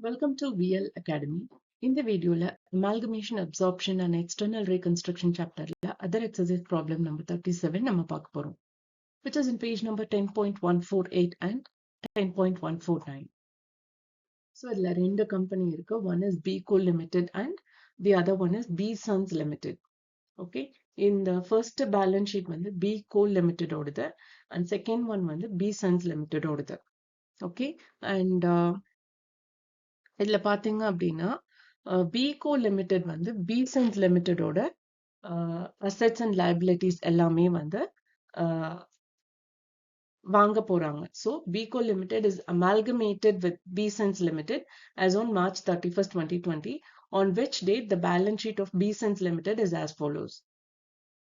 Welcome to VL Academy. In the video, amalgamation, absorption and external reconstruction chapter, other exercise problem number 37, நம்ம பார்க்க போறோம், which is in page number 10.148 and 10.149. So, இதுல ரெண்டு company இருக்கு. One is BCO Limited and the other one is B Sons Limited. Okay. In the first balance sheet வந்து BCO Limited ஓடுது and second one வந்து B Sons Limited ஓடுது. Okay. And இதுல பாத்தீங்க அப்படின்னா பிகோ லிமிடெட் வந்து business லிமிடெடோட assets and liabilities எல்லாமே வந்து வாங்க போறாங்க. So Bigo limited is amalgamated with business limited as on March 31st, 2020, on which date the balance sheet of BSense Limited is as follows.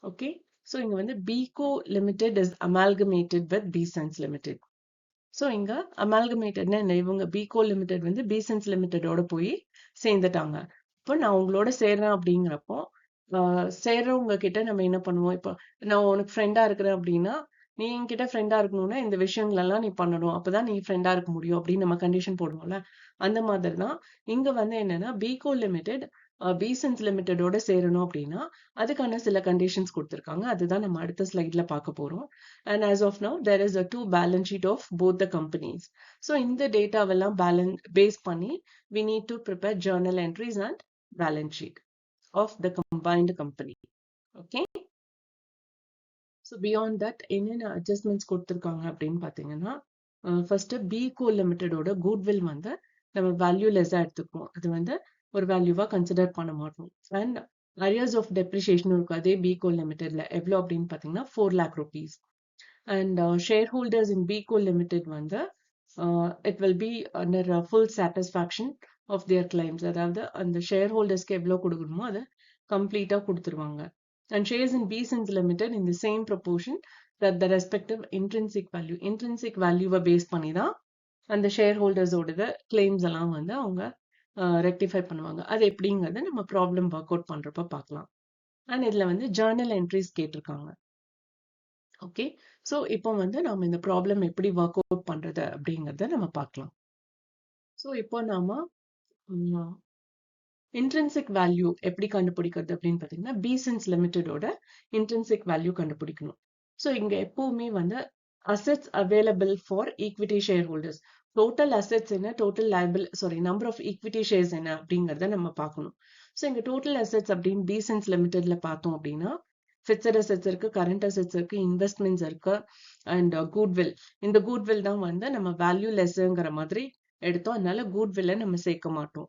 Okay, so இங்க வந்து pico limited is amalgamated with BSense Limited. So இங்க அமால்கமேட்டட்னா என்ன, இவங்க pico limited வந்து business லிமிடெடோட போய் சேர்ந்துட்டாங்க. இப்போ நான் உங்களோட சேர்றேன் அப்படிங்கிறப்போ சேர்றவங்க கிட்ட நம்ம என்ன பண்ணுவோம், இப்போ நான் உனக்கு ஃப்ரெண்டா இருக்கிறேன் அப்படின்னா நீ என்கிட்ட ஃப்ரெண்டா இருக்கணும்னா இந்த விஷயங்கள் எல்லாம் நீ பண்ணணும், அப்பதான் நீ ஃப்ரெண்டா இருக்க முடியும் அப்படின்னு நம்ம கண்டிஷன் போடுவோம்ல. அந்த மாதிரி தான் இங்க வந்து என்னன்னா பிகோ லிமிடெட் பிசன்ஸ் லிமிடெடோட சேரணும் அப்படின்னா அதுக்கான சில கண்டிஷன்ஸ் கொடுத்துருக்காங்க. அதுதான் நம்ம அடுத்த ஸ்லைட்ல பார்க்க போறோம். And as of now, there is a two balance sheet of both the companies. So இந்த டேட்டாவெல்லாம் பேஸ் பண்ணி we need to prepare journal entries and balance sheet of the combined company. Okay. So beyond that, என்னென்ன adjustments கொடுத்துருக்காங்க அப்படின்னு பார்த்தீங்கன்னா, first pico லிமிடெடோட goodwill வந்து நம்ம value லெஸ்ஸா எடுத்துக்குவோம். அது வந்து ஒரு வேல்யூவா கன்சிடர் பண்ண மாட்டோம். அண்ட் அரியர்ஸ் ஆஃப் டெப்ரிசியேஷன் இருக்கும் அதே பிகோ லிமிடெட்ல. எவ்வளோ அப்படின்னு பார்த்தீங்கன்னா 4 lakh rupees. And shareholders in BCO Limited வந்து it will be under full satisfaction of their claims. அதாவது அந்த ஷேர்ஹோல்டர்ஸ்க்கு எவ்வளோ கொடுக்கணுமோ அதை கம்ப்ளீட்டா கொடுத்துருவாங்க. And shares in BSense Limited in the same proportion that the respective intrinsic value base பண்ணி தான் அந்த ஷேர்ஹோல்டர்ஸோட கிளைம்ஸ் எல்லாம் வந்து அவங்க ரெக்டிஃபை பண்ணுவாங்க. அது எப்படிங்கிறத நம்ம ப்ராப்ளம் ஒர்க் அவுட் பண்றப்ப பார்க்கலாம். அண்ட் இதுல வந்து ஜேர்னல் என்ட்ரிஸ் கேட்டிருக்காங்க. ஓகே, ஸோ இப்போ வந்து நம்ம இந்த ப்ராப்ளம் எப்படி ஒர்க் அவுட் பண்றது அப்படிங்கிறத நம்ம பார்க்கலாம். ஸோ இப்போ நாம இன்ட்ரின்சிக் வேல்யூ எப்படி கண்டுபிடிக்கிறது அப்படின்னு பார்த்தீங்கன்னா பிசென்ஸ் லிமிடெடோட இன்ட்ரின்சிக் வேல்யூ கண்டுபிடிக்கணும். ஸோ இங்க எப்பவுமே வந்து assets available for equity share holders, total assets என்ன, total number of equity shares என்ன அப்படிங்கிறத நம்ம பார்க்கணும். ஸோ இங்க டோட்டல் அசெட்ஸ் அப்படின்னு பிசென்ஸ் லிமிடெட்ல பார்த்தோம் அப்படின்னா ஃபிக்ஸட் அசெட்ஸ் இருக்கு, கரண்ட் அசெட்ஸ் இருக்கு, இன்வெஸ்ட்மெண்ட்ஸ் இருக்கு அண்ட் குட்வில். இந்த குட்வில் தான் வந்து நம்ம வேல்யூ லெஸ்ங்கிற மாதிரி எடுத்தோம், அதனால குட்வில்ல நம்ம சேர்க்க மாட்டோம்.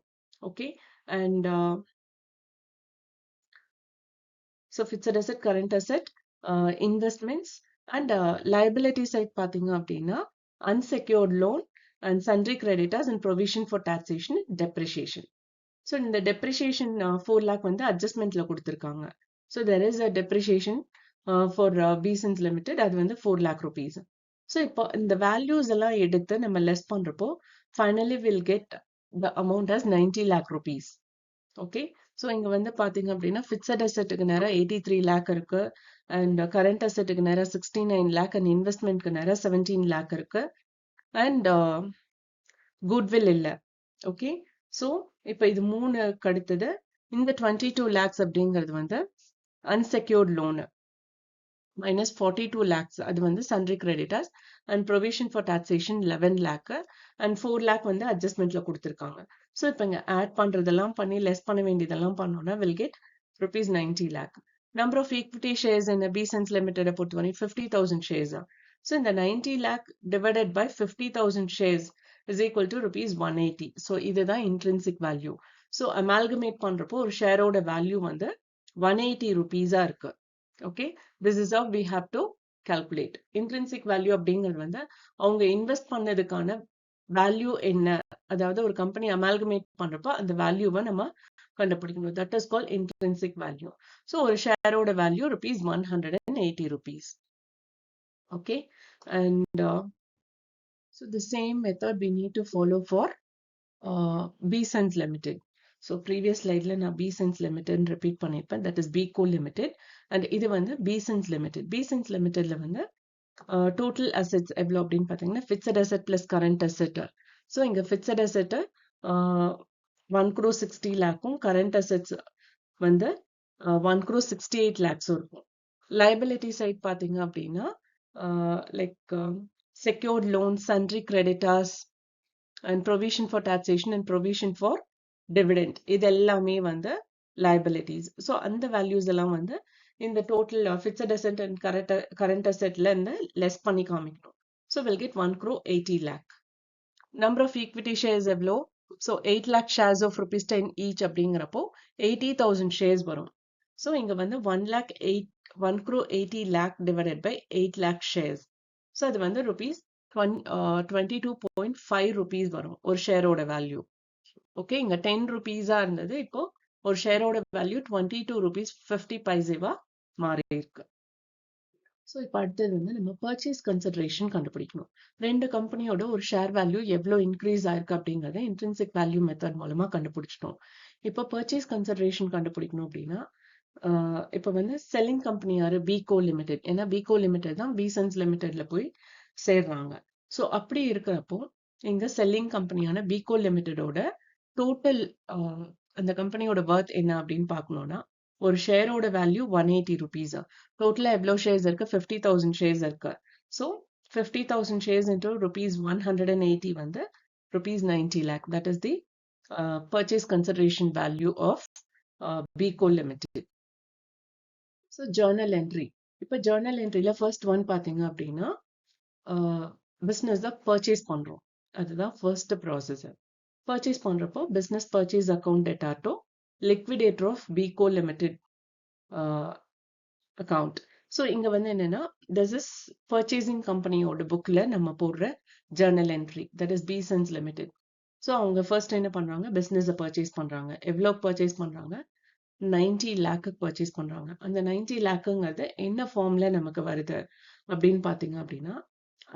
Okay, and so fixed asset, current asset, investments and liability side பார்த்தீங்க அப்படின்னா unsecured loan and sundry creditors and provision for taxation, depreciation. So இந்த டெப்ரிசியேஷன் 4 lakh வந்து அட்ஜஸ்ட்மெண்ட்ல கொடுத்துருக்காங்க. So there is a depreciation for BSense Limited, அது வந்து 4 lakh rupees. So இப்போ இந்த values எல்லாம் எடுத்து நம்ம லெஸ் பண்றப்போ finally we'll get the amount as 90 lakh rupees. Okay, so இங்க வந்து பாத்தீங்க அப்படின்னா ஃபிக்ஸட் அசெட்டுக்கு நேரம் 83 lakh இருக்கு, அண்ட் கரண்ட் அசெட்டுக்கு நேரம் 69 lakh, அண்ட் இன்வெஸ்ட்மெண்ட்க்கு நேரம் 17 lakh இருக்கு, அண்ட் குட்வில் இல்லை. ஓகே, ஸோ இப்போ இது 3 அடுத்தது இந்த 22 lakhs அப்படிங்கிறது வந்து unsecured loan minus 42 lakhs, அது வந்து sundry creditors and provision for taxation 11 lakh and 4 lakh வந்து adjustmentல கொடுத்திருக்காங்க. So இப்போ இங்க add பண்றதெல்லாம் பண்ணி less பண்ண வேண்டியதெல்லாம் பண்ணோம்னா will get rupees 90 lakh. Number of equity shares in BSense Limited பொறுத்த வரை 50,000 shares. So இந்த 90 lakh divided by 50,000 shares is equal to rupees 180. So இதுதான் intrinsic value. So amalgamate பண்றப்போ ஒரு ஷேரோட வேல்யூ வந்து 180 rupees இருக்கு. Okay, this is how we have to calculate. Intrinsic value அப்படிங்கிறது வந்து அவங்க இன்வெஸ்ட் பண்ணதுக்கான வேல்யூ என்ன, அதாவது ஒரு கம்பெனி அமால்கமேட் பண்றப்போ அந்த வேல்யூவை நம்ம கண்டுபிடிக்கணும். That is call intrinsic value. So ஒரு ஷேரோட value rupees 180 rupees. Okay, and so the same method we need to follow for BSense Limited. So previous slideல நான் BSense Limited repeat பண்ணிருப்பேன், that is BCO Limited, and இது வந்து BSense Limited. BSense Limitedல வந்து total assets எவ்வளோ அப்படின்னு பார்த்தீங்கன்னா fixed asset plus current asset. So இங்க fixed asset 1 crore 60 lakhம் current assets வந்து 1 crore 68 lakhs இருக்கும். liability side பாத்தீங்க அப்படின்னா like secured loans, sundry creditors and provision for taxation and provision for dividend இது எல்லாமே வந்து liabilities. So அந்த values எல்லாம் வந்து இந்த total fixed asset and current assetல இருந்து less பண்ணி காமிக்கணும். So we'll get 1 crore 80 lakh. Number of equity shares எவ்வளோ? So 8 lakh shares of rupees 10 each அப்படிங்கிறப்போ 80,000 shares வரும். So இங்க வந்து 1 crore 80 lakh divided by 8 lakh shares. So அது வந்து rupees 22.5 rupees வரும் ஒரு ஷேரோட வேல்யூ. ஓகே, இங்க 10 rupees இருந்தது, இப்போ ஒரு ஷேரோட வேல்யூ 22 rupees 50 பைசேவா மாறி இருக்கு. ஸோ இப்போ அடுத்தது வந்து நம்ம பர்ச்சேஸ் கன்சிடரேஷன் கண்டுபிடிக்கணும். ரெண்டு கம்பெனியோட ஒரு ஷேர் வேல்யூ எவ்வளோ இன்க்ரீஸ் ஆயிருக்கு அப்படிங்கிறத இன்ட்ரின்சிக் வேல்யூ மெத்தட் மூலமா கண்டுபிடிச்சிட்டோம். இப்போ பர்ச்சேஸ் கன்சிடரேஷன் கண்டுபிடிக்கணும் அப்படின்னா இப்போ வந்து செல்லிங் கம்பெனி யாரு? Pico limited. ஏன்னா பிகோ லிமிடெட் தான் பிசன்ஸ் லிமிடெட்ல போய் சேர்றாங்க. ஸோ அப்படி இருக்கிறப்போ இங்க செல்லிங் கம்பெனியான பிகோ லிமிடெடோட டோட்டல் அந்த கம்பெனியோட வர்த் என்ன அப்படின்னு பார்க்கணும்னா ஒரு ஷேரோட வேல்யூ 180 rupees. டோட்டலா எவ்வளவு ஷேர்ஸ் இருக்கு? 50,000 ஷேர்ஸ் இருக்கு. ஸோ 50,000 ஷேர்ஸ் இன்டூ rupees 180 வந்து rupees 90 lakh. That is the purchase consideration value of BCO Limited. So journal entry. இப்போ ஜேர்னல் என்ட்ரியில ஃபர்ஸ்ட் ஒன் பார்த்தீங்க அப்படின்னா பிஸ்னஸ் தான் பர்ச்சேஸ் பண்றோம். அதுதான் ஃபர்ஸ்ட் ப்ராசஸ். பர்ச்சேஸ் பண்றப்போ பிஸ்னஸ் பர்ச்சேஸ் அக்கௌண்ட் டெட்டாட்டோ liquidator of Bigo limited account. So இங்க வந்து என்னன்னா திஸ் இஸ் பர்ச்சேசிங் கம்பெனியோட புக்ல நம்ம போடுற journal entry, that is business limited. So அவங்க ஃபர்ஸ்ட் என்ன பண்றாங்க? பிஸ்னஸை பர்ச்சேஸ் பண்றாங்க. எவ்வளோ பர்ச்சேஸ் பண்றாங்க? 90 லேக்கு பர்ச்சேஸ் பண்றாங்க. அந்த 90 லேக்குங்கிறது என்ன ஃபார்ம்ல நமக்கு வருது அப்படின்னு பாத்தீங்க அப்படின்னா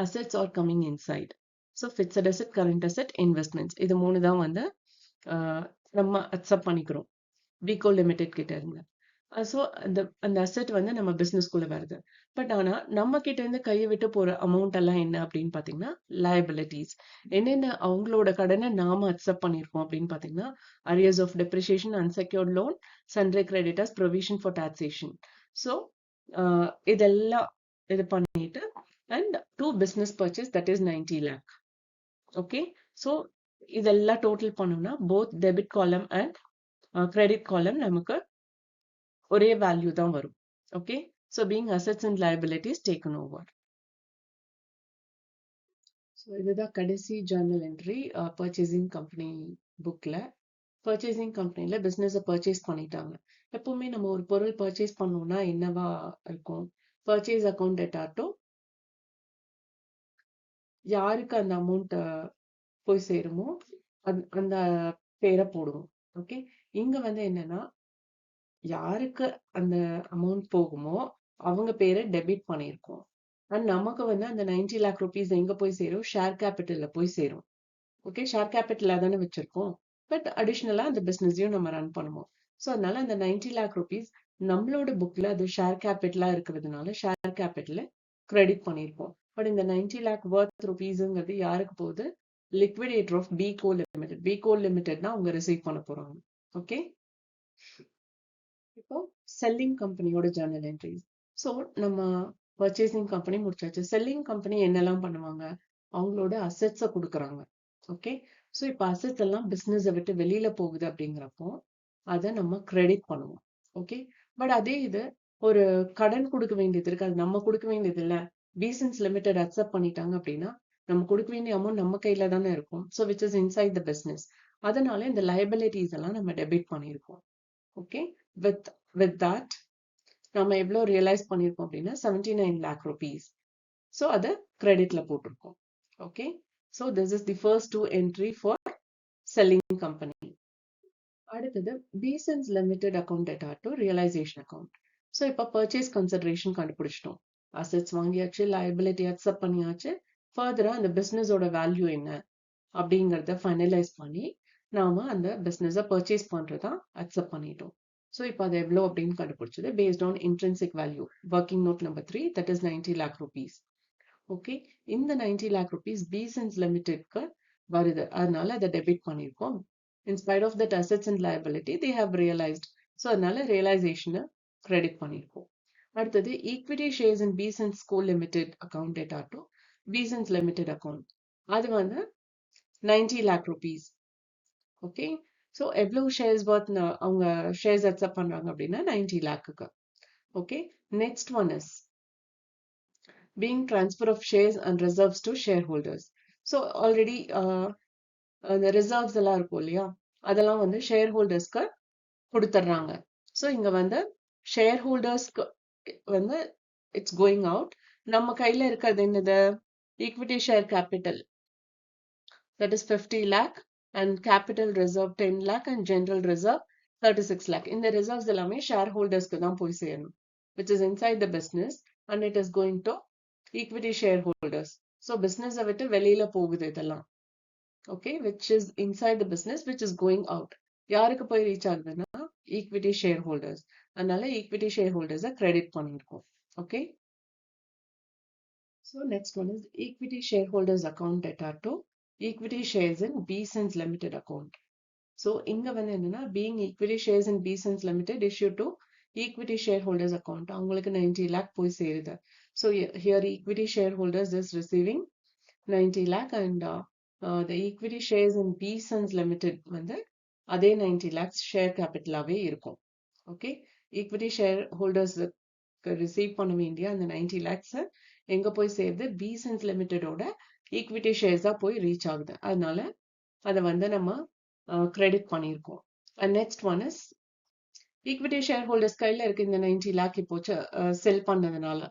assets are coming inside. So fixed asset, current asset, investments, இது மூணு தான் வந்து நம்ம அக்செப்ட் பண்ணிக்கிறோம் பிகோ லிமிடெட் கிட்ட இருந்து. ஸோ அந்த அசெட் வந்து நம்ம பிசினஸ்குள்ள வருது. பட் ஆனா நம்ம கிட்ட இருந்து கையை விட்டு போற அமௌண்ட் எல்லாம் என்ன அப்படின்னு பாத்தீங்கன்னா லயபிலிட்டிஸ். என்னென்ன அவங்களோட கடனை நாம அக்செப்ட் பண்ணிருக்கோம் அப்படின்னு பாத்தீங்கன்னா arrears of depreciation, unsecured loan, sundry creditors, provision for taxation. So இதெல்லாம் இது பண்ணிட்டு and to business purchase, that is 90 lakh. Okay, so இதெல்லாம் டோட்டல் பண்ணோம்னா both debit column and credit column நமக்கு ஒரே வேல்யூ தான் வரும். Okay, so being assets and liabilities taken over. So இதுதான் கடைசி ஜேர்னல் என்ட்ரி பர்ச்சேசிங் கம்பெனி புக்ல. பர்ச்சேசிங் கம்பெனில பிஸ்னஸை பர்ச்சேஸ் பண்ணிட்டாங்க. எப்பவுமே நம்ம ஒரு பொருள் பர்ச்சேஸ் பண்ணோம்னா என்னவா இருக்கும்? பர்ச்சேஸ் அக்கௌண்ட் டெட்டாட்டோ யாருக்கு அந்த அமௌண்ட் போய் சேருமோ அந்த பேரை போடுவோம். ஓகே, இங்க வந்து என்னன்னா யாருக்கு அந்த அமௌண்ட் போகுமோ அவங்க பேரை டெபிட் பண்ணியிருக்கோம். அண்ட் நமக்கு வந்து அந்த 90 lakh rupees எங்க போய் சேரும்? ஷேர் கேபிட்டல்ல போய் சேரும். ஓகே, ஷேர் கேபிட்டல் தானே வச்சிருக்கோம், பட் அடிஷ்னலா அந்த பிசினஸையும் நம்ம ரன் பண்ணுவோம். ஸோ அதனால அந்த 90 lakh rupees நம்மளோட புக்ல அது ஷேர் கேபிட்டலா இருக்கிறதுனால ஷேர் கேபிட்டல கிரெடிட் பண்ணியிருப்போம். பட் இந்த 90 lakh worth rupeesங்கிறது யாருக்கு போகுது? Liquidator of Bigo limited. Bigo லிமிடெட்னா அவங்க ரிசீவ் பண்ண போறாங்க. ஓகே, இப்போ செல்லிங் கம்பெனியோட ஜேர்னல் என்ட்ரிஸ். ஸோ நம்ம பர்ச்சேசிங் கம்பெனி முடிச்சாச்சு. செல்லிங் கம்பெனி என்னெல்லாம் பண்ணுவாங்க? அவங்களோட அசெட்ஸை கொடுக்குறாங்க. ஓகே, ஸோ இப்போ அசெட்ஸ் எல்லாம் பிஸ்னஸை விட்டு வெளியில போகுது அப்படிங்கிறப்போ அதை நம்ம கிரெடிட் பண்ணுவோம். ஓகே, பட் அதே இது ஒரு கடன் கொடுக்க வேண்டியது இருக்கு, அது நம்ம கொடுக்க வேண்டியது இல்லை, பிசன்ஸ் லிமிடெட் அக்செப்ட் பண்ணிட்டாங்க அப்படின்னா நம்ம கொடுக்க வேண்டிய அமௌண்ட் நம்ம கையில தானே இருக்கும். So which is inside the business. அதனால இந்த லயபிலிட்டிஸ் எல்லாம் நம்ம டெபிட் பண்ணியிருக்கோம். ஓகே, with that நம்ம எவ்வளோ ரியலைஸ் பண்ணியிருக்கோம் அப்படின்னா 79 lakh rupees. ஸோ அதை கிரெடிட்ல போட்டிருக்கோம். Okay, so this is the first two entry for selling company. அடுத்தது பிசன்ஸ் லிமிடெட் அக்கௌண்ட் டெட்டாட்டோ ரியலைசேஷன் அக்கௌண்ட். ஸோ இப்போ பர்ச்சேஸ் கன்சிடரேஷன் கண்டுபிடிச்சிட்டோம். அசெட்ஸ் வாங்கியாச்சு, லயபிலிட்டி அக்செப்ட் பண்ணியாச்சு. ஃபர்தரா அந்த பிஸ்னஸோட வேல்யூ என்ன அப்படிங்கிறத ஃபைனலைஸ் பண்ணி நாம அந்த பிஸ்னஸை பர்ச்சேஸ் பண்றதா அக்செப்ட் பண்ணிட்டோம். ஸோ இப்போ அது எவ்வளோ அப்படின்னு கண்டுபிடிச்சது based on intrinsic value, working note number 3, that is 90 lakh rupees. Okay, இந்த 90 lakh rupees பிசன்ஸ் லிமிடெட்க்கு வருது. அதனால அதை டெபிட் பண்ணியிருக்கோம். In spite of that assets and liability, they have realized. So அதனால realization credit பண்ணியிருக்கோம். அடுத்தது equity shares in Besant Co Limited account data to Besant Limited account. அது வந்து 90 lakh rupees. Okay. So எவ்வளவு shares worth அவங்க shares accept பண்றாங்க அப்படின்னா 90 lakhக்கு. Okay. Next one is being transfer of shares and reserves to shareholders. So already அந்த reserves எல்லாம் இருக்கும் இல்லையா, அதெல்லாம் வந்து ஷேர் ஹோல்டர்ஸ்க்கு கொடுத்துட்றாங்க. ஸோ இங்க வந்து ஷேர் ஹோல்டர்ஸ்க்கு வந்து இட்ஸ் கோயிங் அவுட். நம்ம கையில இருக்கிறது என்னது? Equity share capital, that is 50 lakh and capital reserve 10 lakh and general reserve 36 lakh. இந்த ரிசர்வ்ஸ் எல்லாமே ஷேர் ஹோல்டர்ஸ்க்கு தான் போய் சேரணும், which is inside the business and it is going to equity share holders. So பிஸ்னஸை விட்டு வெளியில போகுது இதெல்லாம். Okay, which is inside the business, which is going out. யாருக்கு போய் ரீச் ஆகுதுன்னா ஈக்விட்டி ஷேர் ஹோல்டர்ஸ். அதனால ஈக்விட்டி ஷேர் ஹோல்டர்ஸை கிரெடிட் பண்ணியிருக்கோம். Okay, so next one is equity share holders account data to equity shares in Besant limited account. So இங்க வந்து என்னன்னா being equity shares in Besant limited issue to equity share holders account, அவங்களுக்கு 90 lakh போய் சேருது. So here equity share holders is receiving 90 lakh and the equity shares in Besant Limited வந்து அதே 90 lakhs share கேபிட்டலாவே இருக்கும். Okay, equity share holders receive பண்ண வேண்டிய அந்த 90 lakhs எங்க போய் சேருது? Besant லிமிட்டடோட ஈக்விட்டி ஷேர்ஸா போய் ரீச் ஆகுது. அதனால அதை வந்து நம்ம கிரெடிட் பண்ணியிருக்கோம். And next one is equity share holders கையில இருக்கு இந்த 90 lakh இப்போ செல் பண்ணதுனால.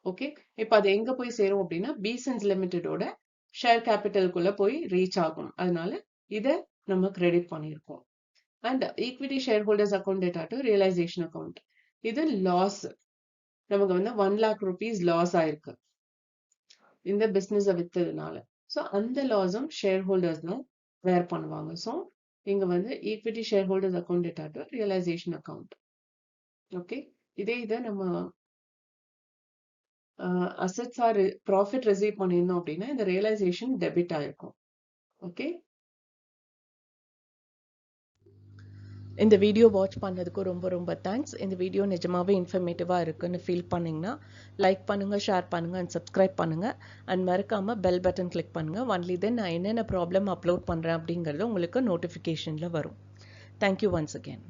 ஓகே, இப்போ அது எங்க போய் சேரும் அப்படின்னா Besant லிமிட்டடோட ஷேர் கேபிட்டலுக்குள்ள போய் ரீச் ஆகும். அதனால இதை நம்ம கிரெடிட் பண்ணியிருக்கோம். And equity share holders account data to realisation account, இது லாஸ். நமக்கு வந்து 1 lakh rupees லாஸ் ஆயிருக்கு இந்த பிசினஸை வித்ததுனால. ஸோ அந்த லாஸும் ஷேர் ஹோல்டர்ஸ் தான் வேர் பண்ணுவாங்க. ஸோ இங்க வந்து equity share holders account data to realisation account. Okay, இதை நம்ம அசெட்ஸ் ஆர் ப்ராஃபிட் ரிசீவ் பண்ணியிருந்தோம் அப்படின்னா இந்த ரியலைசேஷன் டெபிட் ஆயிருக்கும். ஓகே, இந்த வீடியோ வாட்ச் பண்ணதுக்கு ரொம்ப ரொம்ப தேங்க்ஸ். இந்த வீடியோ நிஜமாவே இன்ஃபர்மேட்டிவாக இருக்குன்னு ஃபீல் பண்ணிங்கன்னா லைக் பண்ணுங்கள், ஷேர் பண்ணுங்கள் அண்ட் சப்ஸ்கிரைப் பண்ணுங்கள். அண்ட் மறக்காமல் பெல் பட்டன் கிளிக் பண்ணுங்கள். ஒன்லி தென் நான் என்னென்ன ப்ராப்ளம் அப்லோட் பண்ணுறேன் அப்படிங்கிறது உங்களுக்கு நோட்டிஃபிகேஷனில் வரும். Thank you once again.